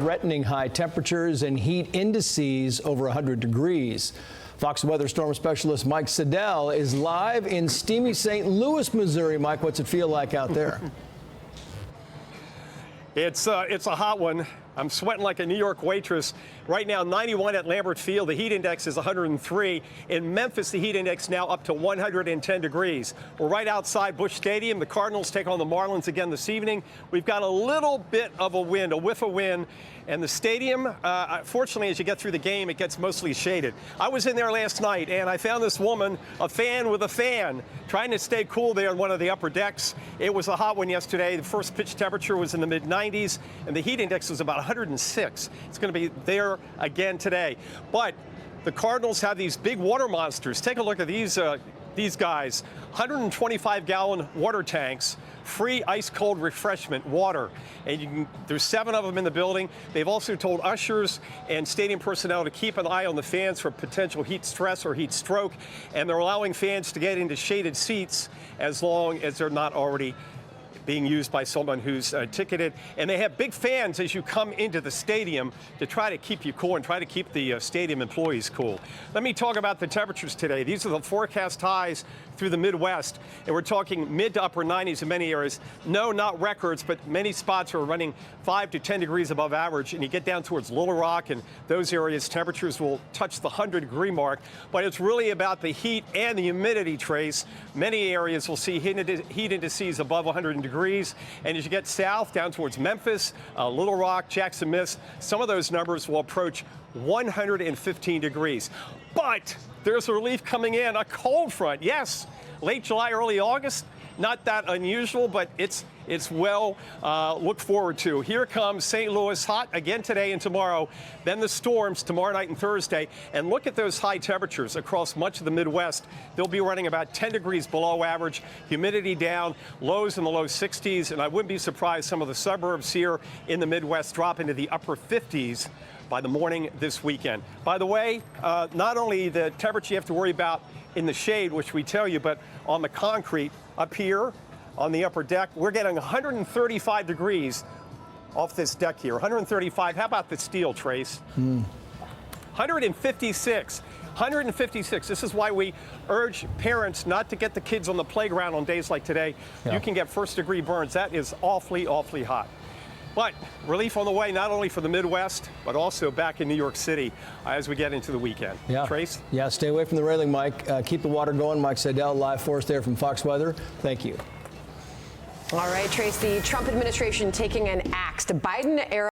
threatening high temperatures and heat indices over 100 degrees. Fox Weather storm specialist Mike Seidel is live in steamy St. Louis, Missouri. Mike, what's it feel like out there? It's a hot one. I'm sweating like a New York waitress. Right now, 91 at Lambert Field. The heat index is 103. In Memphis, the heat index now up to 110 degrees. We're right outside Busch Stadium. The Cardinals take on the Marlins again this evening. We've got a little bit of a wind, a whiff of wind. And the stadium, fortunately, as you get through the game, it gets mostly shaded. I was in there last night, and I found this woman, a fan with a fan, trying to stay cool there on one of the upper decks. It was a hot one yesterday. The first pitch temperature was in the mid-90s, and the heat index was about 106. It's going to be there again today. But the Cardinals have these big water monsters. Take a look at these guys, 125-gallon water tanks, free ice-cold refreshment water. And there's 7 of them in the building. They've also told ushers and stadium personnel to keep an eye on the fans for potential heat stress or heat stroke. And they're allowing fans to get into shaded seats as long as they're not already being used by someone who's ticketed. And they have big fans as you come into the stadium to try to keep you cool and try to keep the stadium employees cool. Let me talk about the temperatures today. These are the forecast highs through the Midwest, and we're talking mid to upper 90s in many areas. No, not records, but many spots are running 5 to 10 degrees above average, and you get down towards Little Rock and those areas, temperatures will touch the 100-degree mark. But it's really about the heat and the humidity, Trace. Many areas will see heat indices above 100 degrees, and as you get south down towards Memphis, Little Rock, Jackson Miss, some of those numbers will approach 115 degrees. But there's a relief coming in, a cold front. Yes, late July, early August, not that unusual, but it's well look forward to. Here comes St. Louis, hot again today and tomorrow. Then the storms tomorrow night and Thursday. And look at those high temperatures across much of the Midwest. They'll be running about 10 degrees below average, humidity down, lows in the low 60s. And I wouldn't be surprised some of the suburbs here in the Midwest drop into the upper 50s by the morning this weekend. By the way, not only the temperature you have to worry about in the shade, which we tell you, but on the concrete up here on the upper deck, we're getting 135 degrees off this deck here. 135. How about the steel, Trace? 156. 156. This is why we urge parents not to get the kids on the playground on days like today. Yeah. You can get first-degree burns. That is awfully, awfully hot. But relief on the way, not only for the Midwest, but also back in New York City as we get into the weekend. Yeah. Trace? Yeah, stay away from the railing, Mike. Keep the water going. Mike Seidel, live for us there from Fox Weather. Thank you. All right, Trace, the Trump administration taking an axe to Biden-era